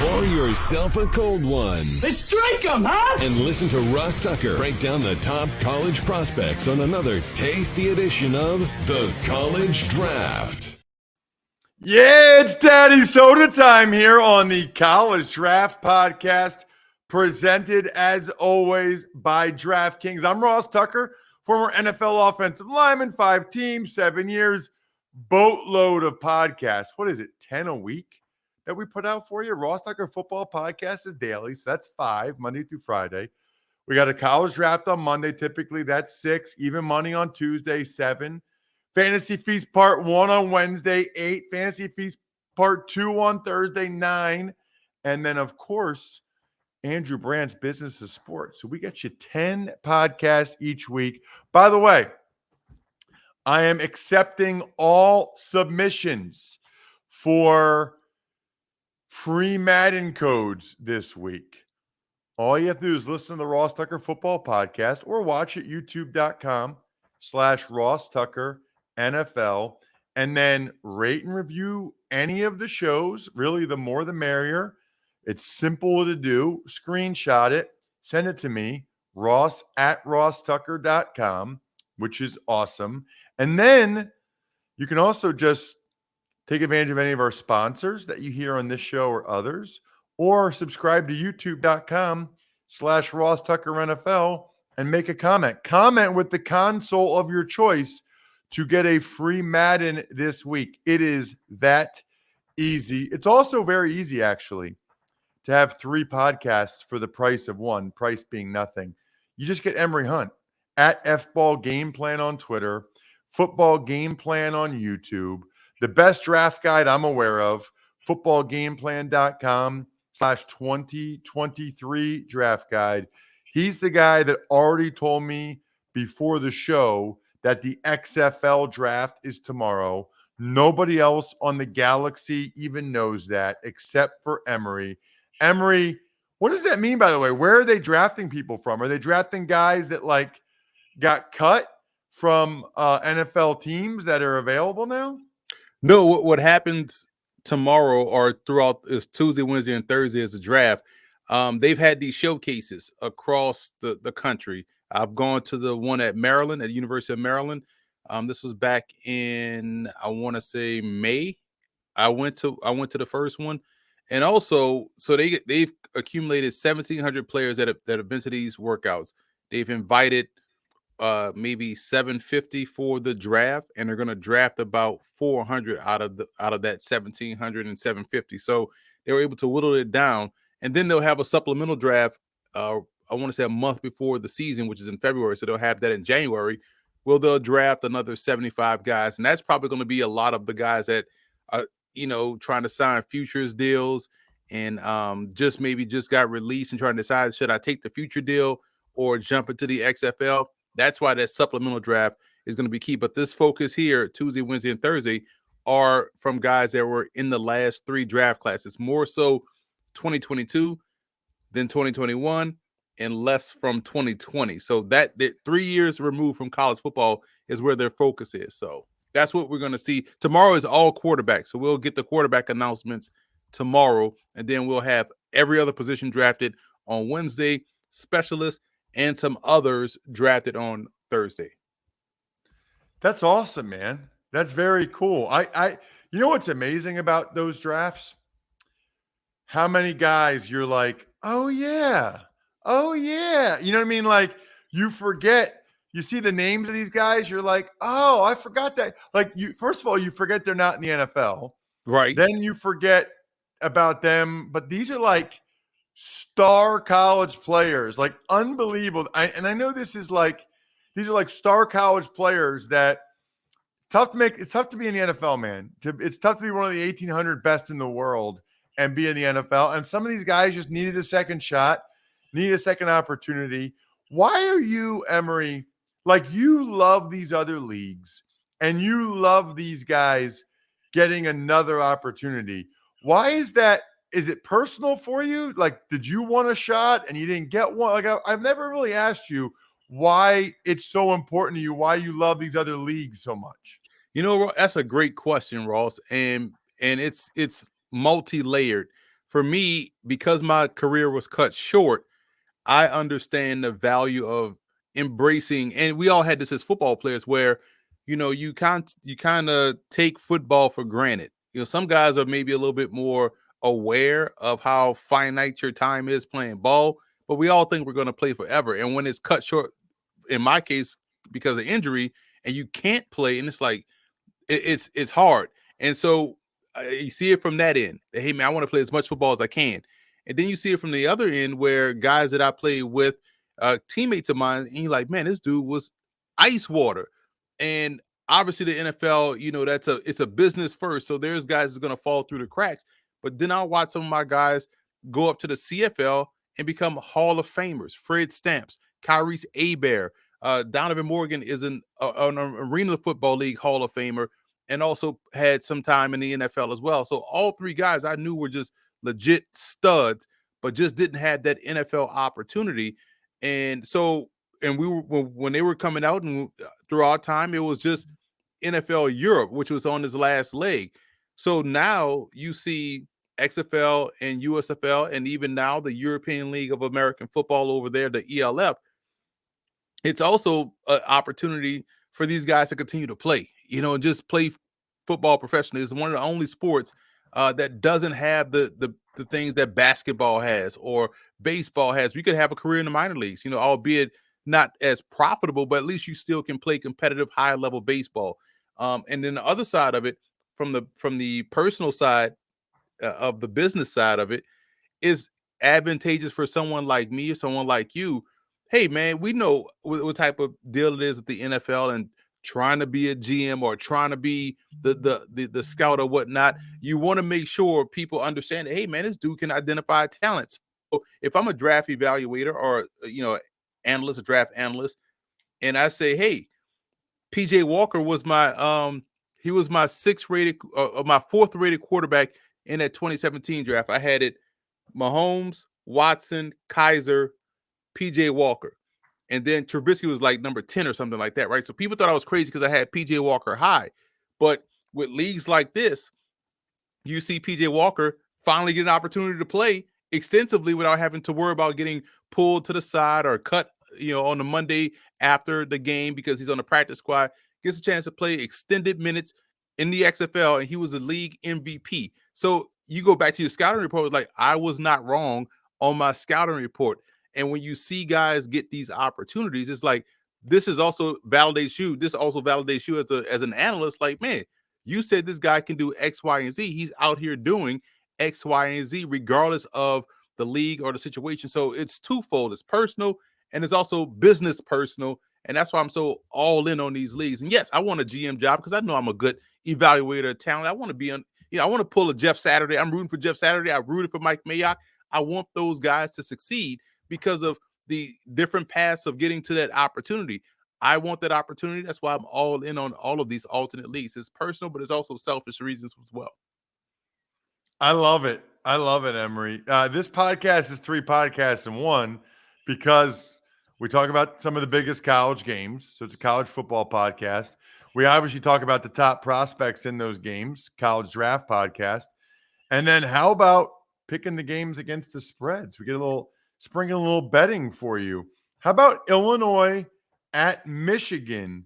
Pour yourself a cold one. Let's strike 'em, huh? And listen to Ross Tucker break down the top college prospects on another tasty edition of The College Draft. Yeah, it's Daddy Soda time here on the College Draft Podcast, presented as always by DraftKings. I'm Ross Tucker, former NFL offensive lineman, 5 teams, 7 years, boatload of podcasts. What is it, 10 a week that we put out for you? Ross Tucker Football Podcast is daily, so that's 5, Monday through Friday. We got a college draft on Monday, typically that's 6, even money on Tuesday, 7. Fantasy Feast Part 1 on Wednesday, 8. Fantasy Feast Part 2 on Thursday, 9. And then, of course, Andrew Brandt's Business of Sports. So we got you 10 podcasts each week. By the way, I am accepting all submissions for free Madden codes this week. All you have to do is listen to the Ross Tucker Football Podcast or watch at youtube.com/Ross Tucker NFL, and then rate and review any of the shows. Really, the more the merrier. It's simple to do. Screenshot it, send it to me, ross@rosstucker.com, which is awesome. And then you can also just take advantage of any of our sponsors that you hear on this show or others, or subscribe to youtube.com/Ross Tucker NFL and make a comment. Comment with the console of your choice to get a free Madden this week. It is that easy. It's also very easy, actually, to have 3 podcasts for the price of one, price being nothing. You just get Emory Hunt at FBall Game Plan on Twitter, Football Game Plan on YouTube, the best draft guide I'm aware of, footballgameplan.com/2023 draft guide. He's the guy that already told me before the show that the XFL draft is tomorrow. Nobody else on the galaxy even knows that except for Emory. Emory, what does that mean, by the way? Where are they drafting people from? Are they drafting guys that got cut from NFL teams that are available now? No, what happens tomorrow or throughout is Tuesday, Wednesday, and Thursday is the draft. They've had these showcases across the country. I've gone to the one at Maryland, at University of Maryland. This was back in, I want to say, May. I went to the first one, and also so they've accumulated 1,700 players that have been to these workouts. They've invited maybe 750 for the draft, and they're going to draft about 400 out of that 1,700 and 750. So they were able to whittle it down, and then they'll have a supplemental draft. I want to say a month before the season, which is in February. So they'll have that in January. Well, they'll draft another 75 guys. And that's probably going to be a lot of the guys that are, trying to sign futures deals and just got released and trying to decide, should I take the future deal or jump into the XFL? That's why that supplemental draft is going to be key. But this focus here, Tuesday, Wednesday, and Thursday, are from guys that were in the last 3 draft classes, more so 2022 than 2021. And less from 2020. So that 3 years removed from college football is where their focus is. So that's what we're going to see. Tomorrow is all quarterbacks. So we'll get the quarterback announcements tomorrow. And then we'll have every other position drafted on Wednesday, specialists, and some others drafted on Thursday. That's awesome, man. That's very cool. You know what's amazing about those drafts? How many guys you're like, oh, yeah. Oh, yeah. You know what I mean? Like, you forget, you see the names of these guys, you're like, oh, I forgot that. Like, first of all, you forget they're not in the NFL. Right. Then you forget about them. But these are like star college players, like unbelievable. And I know these are like star college players that it's tough to be in the NFL, man. It's tough to be one of the 1,800 best in the world and be in the NFL. And some of these guys just needed a second shot. Need a second opportunity. Why are you, Emory, like you love these other leagues and you love these guys getting another opportunity? Why is that? Is it personal for you? Like, did you want a shot and you didn't get one? Like, I've never really asked you why it's so important to you, why you love these other leagues so much. That's a great question, Ross. And it's multi-layered. for me, because my career was cut short, I understand the value of embracing, and we all had this as football players, where you kind of take football for granted. Some guys are maybe a little bit more aware of how finite your time is playing ball, but we all think we're going to play forever. And when it's cut short, in my case, because of injury, and you can't play, and it's like it's hard. And so you see it from that end. Hey man, I want to play as much football as I can. And then you see it from the other end, where guys that I play with, teammates of mine, and you're like, man, this dude was ice water. And obviously the NFL, it's a business first. So there's guys that's going to fall through the cracks. But then I'll watch some of my guys go up to the CFL and become Hall of Famers. Fred Stamps, Kyrese Abear, Donovan Morgan is an Arena Football League Hall of Famer, and also had some time in the NFL as well. So all three guys I knew were just legit studs, but just didn't have that NFL opportunity. And so, and we were, when they were coming out, and through our time, it was just NFL Europe, which was on his last leg. So now you see XFL and USFL, and even now the European League of American Football over there, the ELF. It's also an opportunity for these guys to continue to play, and just play football professionally. It's one of the only sports that doesn't have the things that basketball has or baseball has. We could have a career in the minor leagues, albeit not as profitable, but at least you still can play competitive high level baseball. And then the other side of it, from the personal side of the business side of it, is advantageous for someone like me or someone like you. Hey man, we know what type of deal it is at the NFL, and trying to be a GM or trying to be the scout or whatnot. You want to make sure people understand that, hey man, this dude can identify talents. So if I'm a draft evaluator or analyst, a draft analyst, and I say, hey, PJ Walker was my sixth rated, my fourth rated quarterback in that 2017 draft. I had it Mahomes, Watson, Kaiser, PJ Walker. And then Trubisky was like number 10 or something like that, right? So people thought I was crazy because I had PJ Walker high. But with leagues like this, you see PJ Walker finally get an opportunity to play extensively without having to worry about getting pulled to the side or cut, on the Monday after the game because he's on the practice squad. Gets a chance to play extended minutes in the XFL, and he was a league MVP. So you go back to your scouting report, like, I was not wrong on my scouting report. And when you see guys get these opportunities, it's like, this is also validates you. This also validates you as an analyst. Like, man, you said this guy can do X, Y, and Z. He's out here doing X, Y, and Z, regardless of the league or the situation. So it's twofold. It's personal, and it's also business personal. And that's why I'm so all in on these leagues. And yes, I want a GM job because I know I'm a good evaluator of talent. I want to be on, I want to pull a Jeff Saturday. I'm rooting for Jeff Saturday. I rooted for Mike Mayock. I want those guys to succeed because of the different paths of getting to that opportunity. I want that opportunity. That's why I'm all in on all of these alternate leagues. It's personal, but it's also selfish reasons as well. I love it. I love it, Emory. This podcast is 3 podcasts in one because we talk about some of the biggest college games. So it's a college football podcast. We obviously talk about the top prospects in those games, college draft podcast. And then how about picking the games against the spreads? We get sprinkle a little betting for you. How about Illinois at Michigan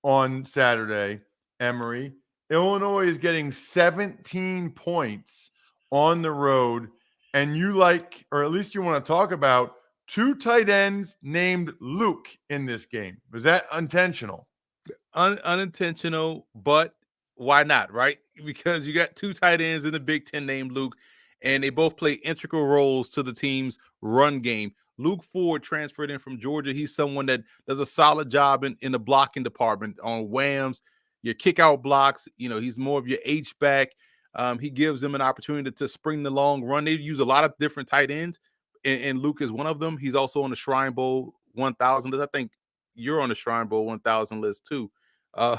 on Saturday, Emory? Illinois is getting 17 points on the road, and you like, or at least you want to talk about, 2 tight ends named Luke in this game. Was that intentional? Unintentional, but why not, right? Because you got 2 tight ends in the Big Ten named Luke, and they both play integral roles to the team's run game. Luke Ford transferred in from Georgia. He's someone that does a solid job in the blocking department on whams, your kick out blocks. He's more of your H-back. He gives them an opportunity to spring the long run. They use a lot of different tight ends, and Luke is one of them. He's also on the Shrine Bowl 1,000 list. I think you're on the Shrine Bowl 1,000 list too.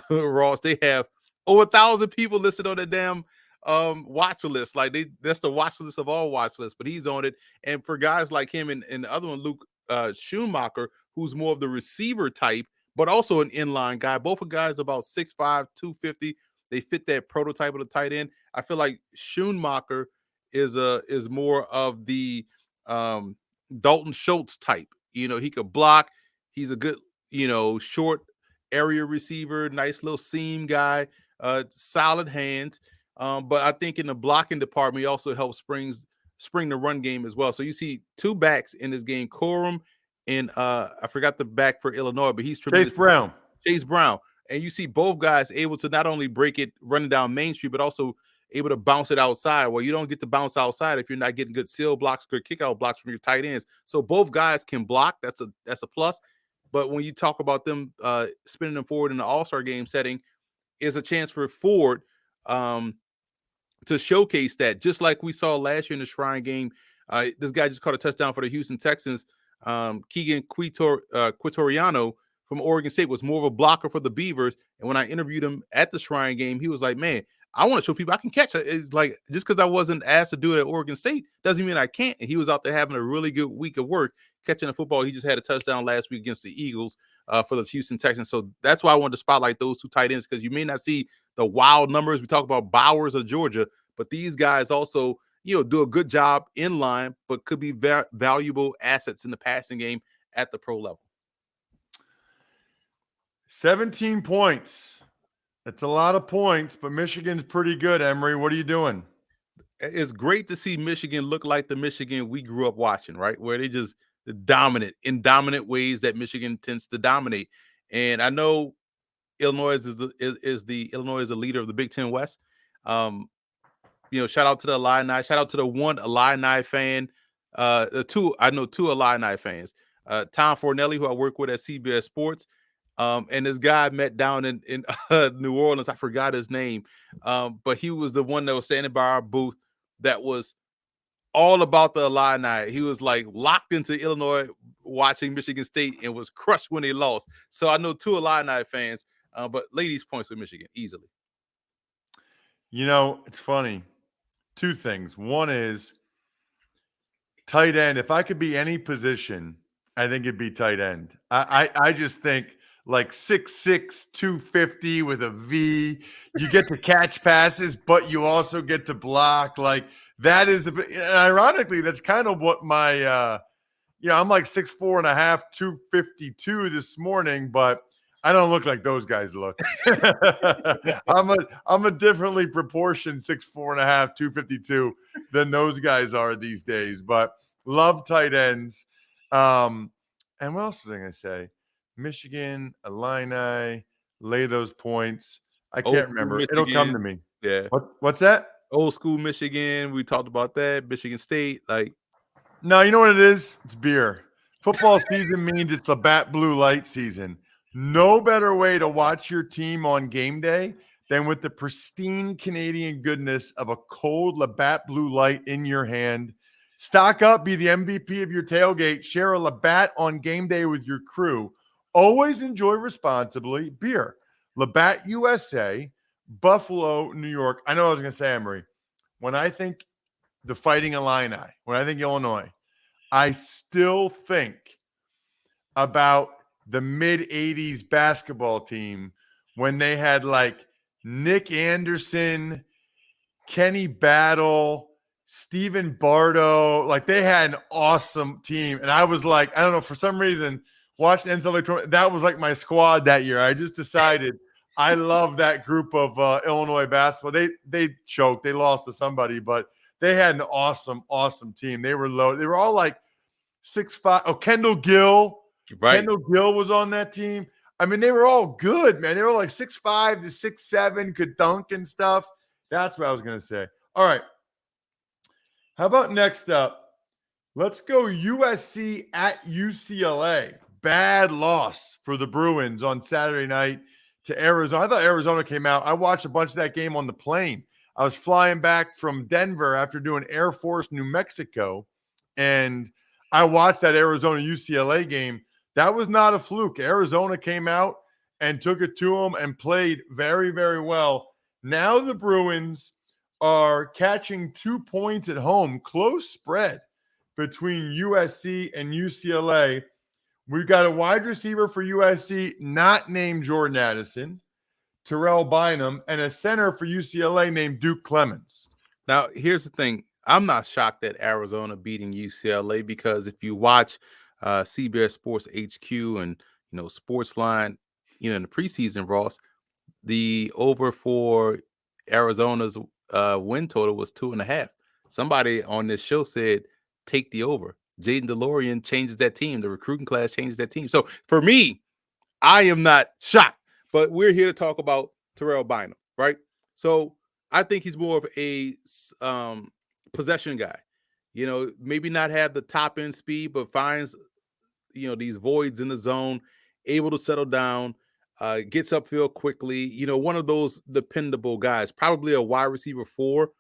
Ross, they have over 1,000 people listed on the damn watch list. Like, that's the watch list of all watch lists, but he's on it. And for guys like him and the other one, Luke Schumacher, who's more of the receiver type, but also an inline guy. Both of guys about 6'5", 250. They fit that prototype of the tight end. I feel like Schumacher is more of the Dalton Schultz type. He could block. He's a good, short area receiver, nice little seam guy, solid hands. But I think in the blocking department, he also helps spring the run game as well. So you see two backs in this game, Corum and I forgot the back for Illinois, but he's tremendous. Chase Brown. And you see both guys able to not only break it running down Main Street, but also able to bounce it outside. Well, you don't get to bounce outside if you're not getting good seal blocks, good kick out blocks from your tight ends. So both guys can block. That's a plus. But when you talk about them spinning them forward in the All-Star game setting, is a chance for Ford to showcase that, just like we saw last year in the Shrine game. This guy just caught a touchdown for the Houston Texans. Keegan Quitoriano from Oregon State was more of a blocker for the Beavers. And when I interviewed him at the Shrine game, he was like, man, I want to show people I can catch it. It's like, just because I wasn't asked to do it at Oregon State doesn't mean I can't. And he was out there having a really good week of work catching the football. He just had a touchdown last week against the Eagles for the Houston Texans. So that's why I wanted to spotlight those two tight ends, because you may not see the wild numbers. We talk about Bowers of Georgia, but these guys also, do a good job in line, but could be valuable assets in the passing game at the pro level. 17 points. That's a lot of points, but Michigan's pretty good, Emory. What are you doing? It's great to see Michigan look like the Michigan we grew up watching, right? Where they just dominant in dominant ways that Michigan tends to dominate. And I know Illinois is the leader of the Big Ten West. Shout out to the Illini. Shout out to the one Illini fan. Two Illini fans. Tom Fornelli, who I work with at CBS Sports. And this guy met down in New Orleans. I forgot his name. But he was the one that was standing by our booth that was all about the Illini. He was like locked into Illinois watching Michigan State and was crushed when they lost. So I know two Illini fans, but ladies points with Michigan easily. It's funny. Two things. One is tight end. If I could be any position, I think it'd be tight end. I just think like 6'6", 250 with a V. You get to catch passes, but you also get to block. Like that is, ironically, that's kind of what my, I'm like 6'4.5", 252 this morning, but I don't look like those guys look. I'm a differently proportioned 6'4.5", 252 than those guys are these days. But love tight ends. And what else was I going to say? Michigan, Illini, lay those points. I can't remember. It'll come to me. Yeah. What's that? Old school Michigan. We talked about that. Michigan State. No, you know what it is? It's beer. Football season means it's the Bat Blue Light season. No better way to watch your team on game day than with the pristine Canadian goodness of a cold Labatt Blue Light in your hand. Stock up, be the MVP of your tailgate, share a Labatt on game day with your crew. Always enjoy responsibly. Beer. Labatt USA, Buffalo, New York. I know I was going to say, Emory, when I think the Fighting Illini, when I think Illinois, I still think about the mid-'80s basketball team when they had like Nick Anderson, Kenny Battle, Stephen Bardo. Like they had an awesome team. And I was like, I don't know, for some reason, watching the NCAA tournament, that was like my squad that year. I just decided I love that group of Illinois basketball. They choked. They lost to somebody, but they had an awesome, awesome team. They were low. They were all like 6'5". Oh, Kendall Gill. Right. Kendall Gill was on that team. I mean, they were all good, man. They were like 6'5" to 6'7", could dunk and stuff. That's what I was going to say. All right. How about next up? Let's go USC at UCLA. Bad loss for the Bruins on Saturday night to Arizona. I thought Arizona came out. I watched a bunch of that game on the plane. I was flying back from Denver after doing Air Force New Mexico, and I watched that Arizona UCLA game. That was not a fluke. Arizona came out and took it to them and played very, very well. Now the Bruins are catching 2 points at home, close spread between USC and UCLA. We've got a wide receiver for USC not named Jordan Addison, Terrell Bynum, and a center for UCLA named Duke Clemens. Now, here's the thing. I'm not shocked at Arizona beating UCLA because if you watch CBS Sports HQ and Sportsline, in the preseason, Ross, the over for Arizona's win total was 2.5. Somebody on this show said take the over. Jaden DeLorean changes that team. The recruiting class changes that team. So for me, I am not shocked. But we're here to talk about Terrell Bynum, right? So I think he's more of a possession guy. Maybe not have the top end speed, but finds these voids in the zone, able to settle down, gets upfield quickly. One of those dependable guys, probably a wide receiver 4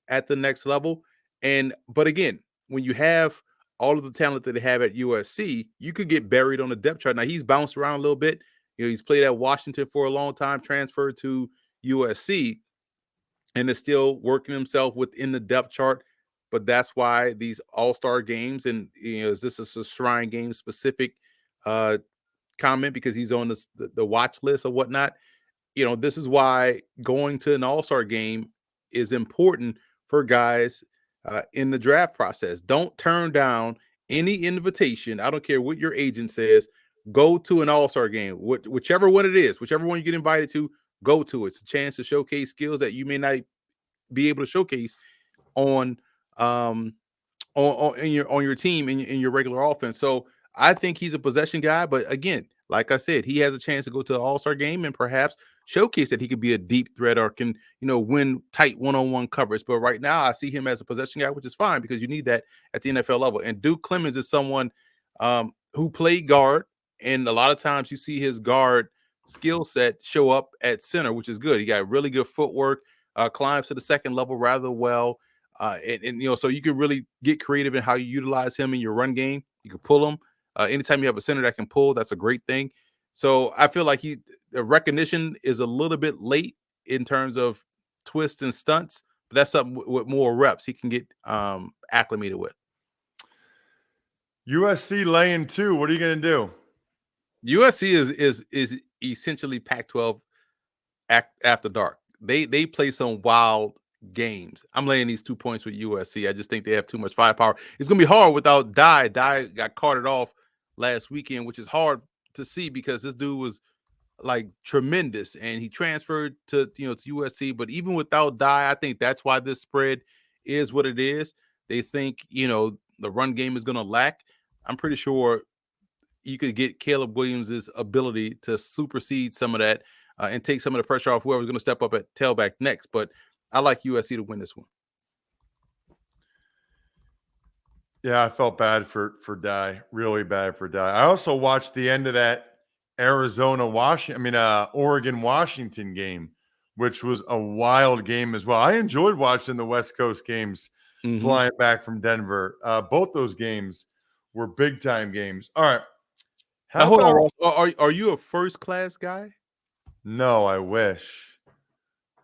at the next level. But again, when you have all of the talent that they have at USC, you could get buried on the depth chart. Now he's bounced around a little bit. He's played at Washington for a long time, transferred to USC, and is still working himself within the depth chart. But that's why these all-star games, and is this a Shrine Game specific comment because he's on the watch list or whatnot? This is why going to an all-star game is important for guys in the draft process. Don't turn down any invitation. I don't care what your agent says. Go to an all-star game, whichever one it is, whichever one you get invited to. Go to it. It's a chance to showcase skills that you may not be able to showcase on your team in your regular offense. So I think he's a possession guy, but again, like I said, he has a chance to go to the All-Star game and perhaps showcase that he could be a deep threat or can win tight one-on-one coverage. But right now, I see him as a possession guy, which is fine because you need that at the NFL level. And Duke Clemens is someone who played guard, and a lot of times you see his guard skill set show up at center, which is good. He got really good footwork, climbs to the second level rather well. So you can really get creative in how you utilize him in your run game. You can pull him. Anytime you have a center that can pull, that's a great thing. So I feel like the recognition is a little bit late in terms of twists and stunts, but that's something with more reps he can get acclimated with. USC laying 2. What are you going to do? USC is essentially Pac-12 after dark. They play some wild games. I'm laying these 2 points with USC. I just think they have too much firepower. It's going to be hard without Dye. Dye got carted off last weekend, which is hard to see because this dude was like tremendous and he transferred to USC. But even without Dye, I think that's why this spread is what it is. They think the run game is going to lack. I'm pretty sure you could get Caleb Williams' ability to supersede some of that and take some of the pressure off whoever's going to step up at tailback next. But I like USC to win this one. Yeah, I felt bad for Dye, really bad for Dye. I also watched the end of that Oregon-Washington game, which was a wild game as well. I enjoyed watching the West Coast games flying back from Denver. Both those games were big-time games. All right. Hold on, Ross. Are you a first-class guy? No, I wish.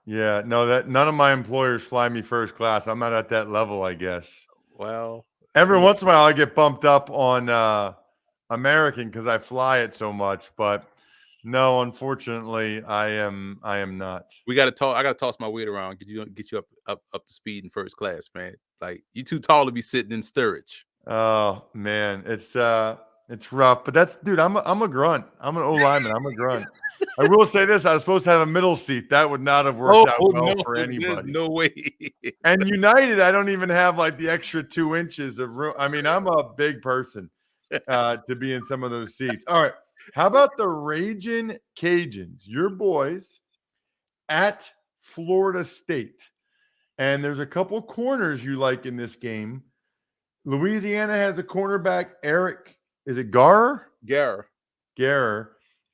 Yeah, no, that none of my employers fly me first class. I'm not at that level, I guess. Well, every once in a while I get bumped up on American because I fly it so much, but no, unfortunately, I am not. We got to talk. I got to toss my weight around, get you up to speed in first class, man. Like you too tall to be sitting in steerage. Oh man, it's rough, but that's dude. I'm a grunt. I'm an O lineman. I'm a grunt. I will say this: I was supposed to have a middle seat. That would not have worked out well for anybody. No way. And United, I don't even have like the extra 2 inches of room. I mean, I'm a big person to be in some of those seats. All right. How about the Ragin' Cajuns, your boys at Florida State? And there's a couple corners you like in this game. Louisiana has a cornerback, Eric. Is it Garr? Garr.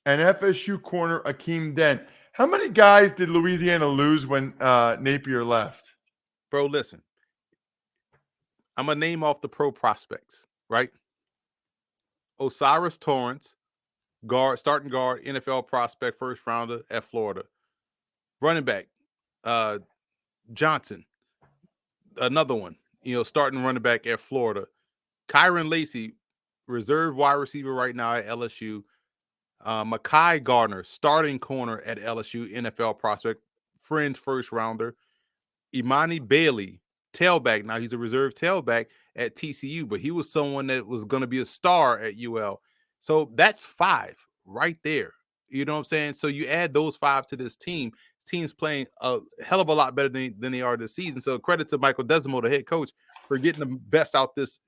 And FSU corner, Akeem Dent. How many guys did Louisiana lose when Napier left? Bro, listen. I'm going to name off the pro prospects, right? Osiris Torrance, starting guard, NFL prospect, first rounder at Florida. Running back, Johnson, another one, starting running back at Florida. Kyron Lacey, reserve wide receiver right now at LSU. Mekhi Gardner, starting corner at LSU, NFL prospect, Friends first rounder. Imani Bailey, tailback. Now he's a reserve tailback at TCU, but he was someone that was going to be a star at UL. So that's 5 right there. You know what I'm saying? So you add those 5 to this team. Team's playing a hell of a lot better than they are this season. So credit to Michael Desimo, the head coach, for getting the best out this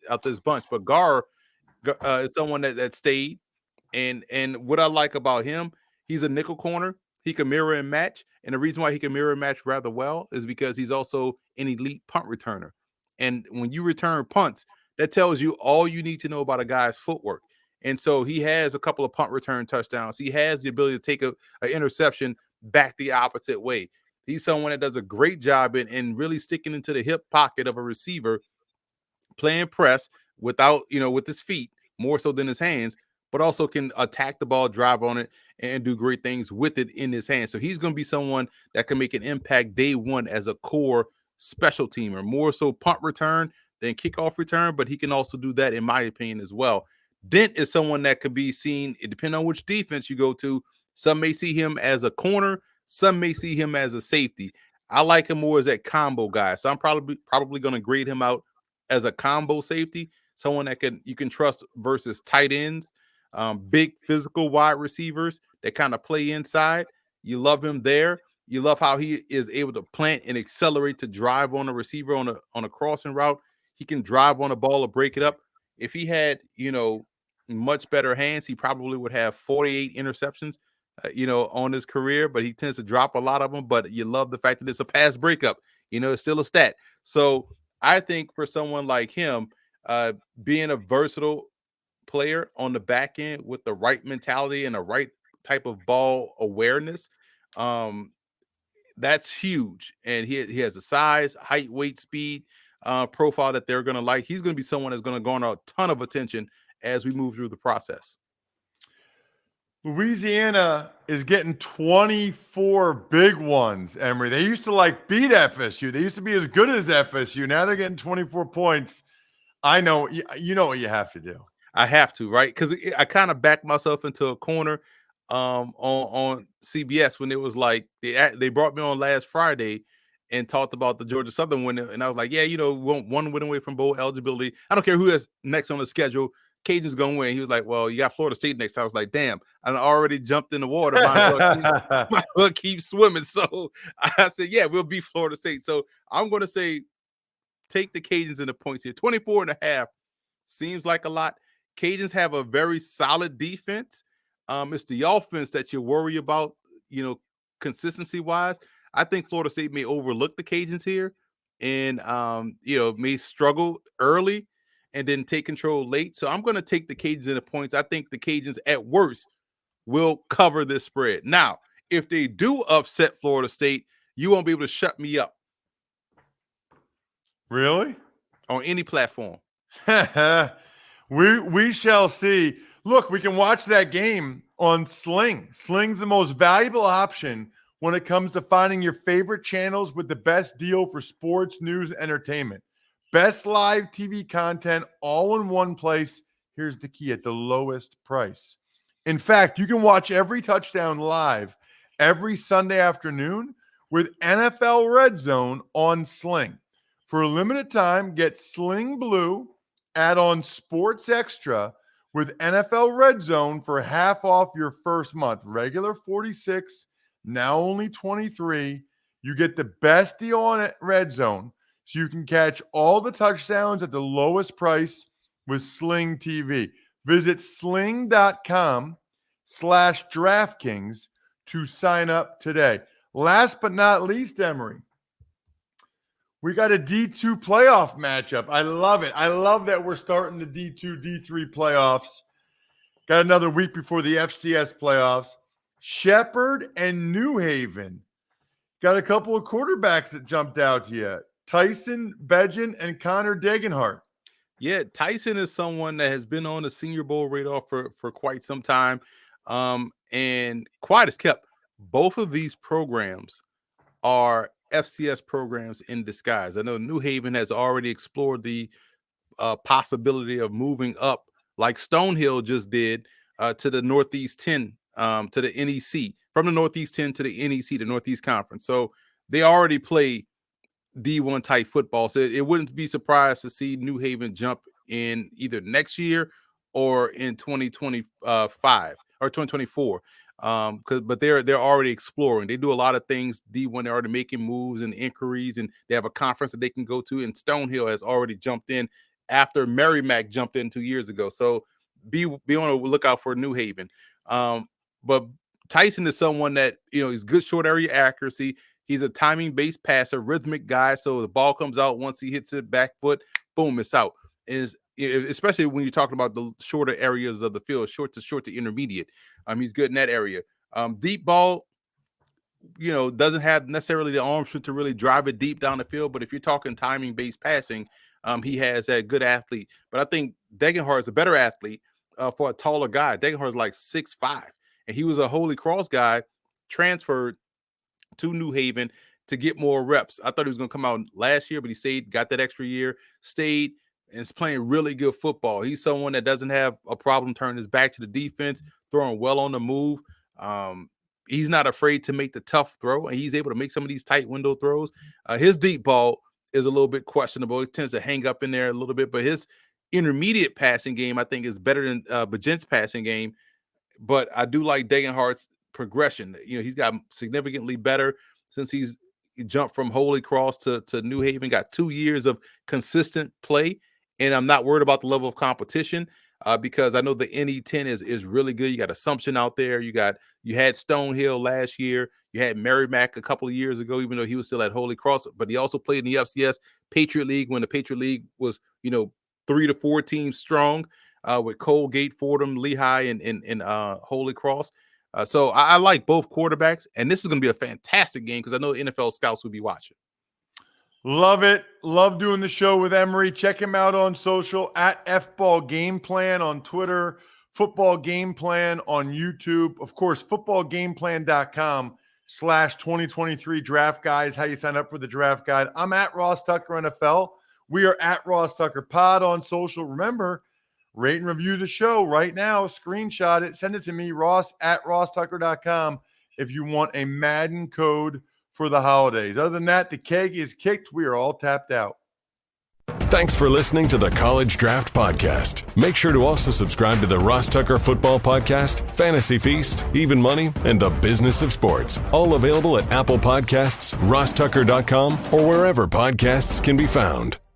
bunch. But Gar is someone that stayed. And what I like about him, he's a nickel corner. He can mirror and match. And the reason why he can mirror and match rather well is because he's also an elite punt returner. And when you return punts, that tells you all you need to know about a guy's footwork. And so he has a couple of punt return touchdowns. He has the ability to take an interception back the opposite way. He's someone that does a great job in really sticking into the hip pocket of a receiver, playing press without, with his feet more so than his hands, but also can attack the ball, drive on it, and do great things with it in his hands. So he's going to be someone that can make an impact day one as a core special teamer, more so punt return than kickoff return, but he can also do that, in my opinion, as well. Dent is someone that could be seen, it depends on which defense you go to. Some may see him as a corner, some may see him as a safety. I like him more as that combo guy. So I'm probably going to grade him out as a combo safety, someone that you can trust versus tight ends, big physical wide receivers that kind of play inside. You love him there. You love how he is able to plant and accelerate to drive on a receiver on a crossing route. He can drive on a ball or break it up. If he had, much better hands, he probably would have 48 interceptions, on his career, but he tends to drop a lot of them. But you love the fact that it's a pass breakup. It's still a stat. So I think for someone like him, being a versatile player on the back end with the right mentality and the right type of ball awareness, that's huge. And he has the size, height, weight, speed profile that they're going to like. He's going to be someone that's going to garner a ton of attention as we move through the process. Louisiana is getting 24 big ones, Emory. They used to beat FSU. They used to be as good as FSU. Now they're getting 24 points. I know, you know what you have to do. I have to, right? Because I kind of backed myself into a corner on CBS when it was like they brought me on last Friday and talked about the Georgia Southern win, and I was like, yeah, one win away from bowl eligibility. I don't care who is next on the schedule. Cajuns gonna win. He was like, well, you got Florida State next. I was like, damn, I already jumped in the water. Might well keep swimming. So I said, yeah, we'll beat Florida State. So I'm gonna say take the Cajuns in the points here. 24.5 seems like a lot. Cajuns have a very solid defense. It's the offense that you worry about, consistency wise. I think Florida State may overlook the Cajuns here and, may struggle early and then take control late. So I'm going to take the Cajuns in the points. I think the Cajuns at worst will cover this spread. Now, if they do upset Florida State, you won't be able to shut me up. Really? On any platform. We shall see. Look, we can watch that game on Sling. Sling's the most valuable option when it comes to finding your favorite channels with the best deal for sports, news, entertainment. Best live TV content all in one place. Here's the key: at the lowest price. In fact, you can watch every touchdown live every Sunday afternoon with NFL Red Zone on Sling. For a limited time, get Sling Blue, add on Sports Extra with NFL Red Zone for half off your first month. Regular $46, now only $23. You get the best deal on Red Zone, so you can catch all the touchdowns at the lowest price with Sling TV. Visit sling.com/DraftKings to sign up today. Last but not least, Emory, we got a D2 playoff matchup. I love it. I love that we're starting the D2, D3 playoffs. Got another week before the FCS playoffs. Shepherd and New Haven. Got a couple of quarterbacks that jumped out to you. Tyson Begin and Connor Degenhart. Yeah, Tyson is someone that has been on the Senior Bowl radar for quite some time. And quiet as kept, both of these programs are FCS programs in disguise. I know New Haven has already explored the possibility of moving up, like Stonehill just did, to the Northeast 10, to the NEC, from the Northeast 10 to the NEC, the Northeast Conference. So they already play D1 type football. So it wouldn't be surprised to see New Haven jump in either next year or in 2025 or 2024. But they're already exploring. They do a lot of things D1. They're already making moves and inquiries, and they have a conference that they can go to. And Stonehill has already jumped in after Merrimack jumped in 2 years ago. So be on the lookout for New Haven. But Tyson is someone that, he's good short area accuracy. He's a timing-based passer, rhythmic guy. So the ball comes out once he hits it back foot, boom, it's out. Especially when you're talking about the shorter areas of the field, short to intermediate. He's good in that area. Deep ball, doesn't have necessarily the arm strength to really drive it deep down the field. But if you're talking timing-based passing, he has that good athlete. But I think Degenhart is a better athlete for a taller guy. Degenhart is like 6'5", and he was a Holy Cross guy, transferred to New Haven to get more reps. I thought he was going to come out last year, but he stayed, got that extra year, stayed, and is playing really good football. He's someone that doesn't have a problem turning his back to the defense, throwing well on the move. He's not afraid to make the tough throw, and he's able to make some of these tight window throws. His deep ball is a little bit questionable. It tends to hang up in there a little bit, but his intermediate passing game, I think, is better than Bajent's passing game. But I do like Degenhart's progression. He's got significantly better since he jumped from Holy Cross to New Haven, got 2 years of consistent play. And I'm not worried about the level of competition because I know the NE10 is really good. You got Assumption out there. You had Stonehill last year. You had Merrimack a couple of years ago, even though he was still at Holy Cross, but he also played in the FCS Patriot League when the Patriot League was, 3 to 4 teams strong with Colgate, Fordham, Lehigh, and Holy Cross. So I like both quarterbacks, and this is going to be a fantastic game because I know NFL scouts will be watching. Love it. Love doing the show with Emory. Check him out on social at FBall Game Plan on Twitter, Football Game Plan on YouTube. Of course, footballgameplan.com/2023 draft guide is how you sign up for the draft guide. I'm at Ross Tucker NFL. We are at Ross Tucker Pod on social. Remember, rate and review the show right now. Screenshot it. Send it to me, Ross at rosstucker.com if you want a Madden code for the holidays. Other than that, the keg is kicked. We are all tapped out. Thanks for listening to the College Draft Podcast. Make sure to also subscribe to the Ross Tucker Football Podcast, Fantasy Feast, Even Money, and The Business of Sports. All available at Apple Podcasts, rosstucker.com, or wherever podcasts can be found.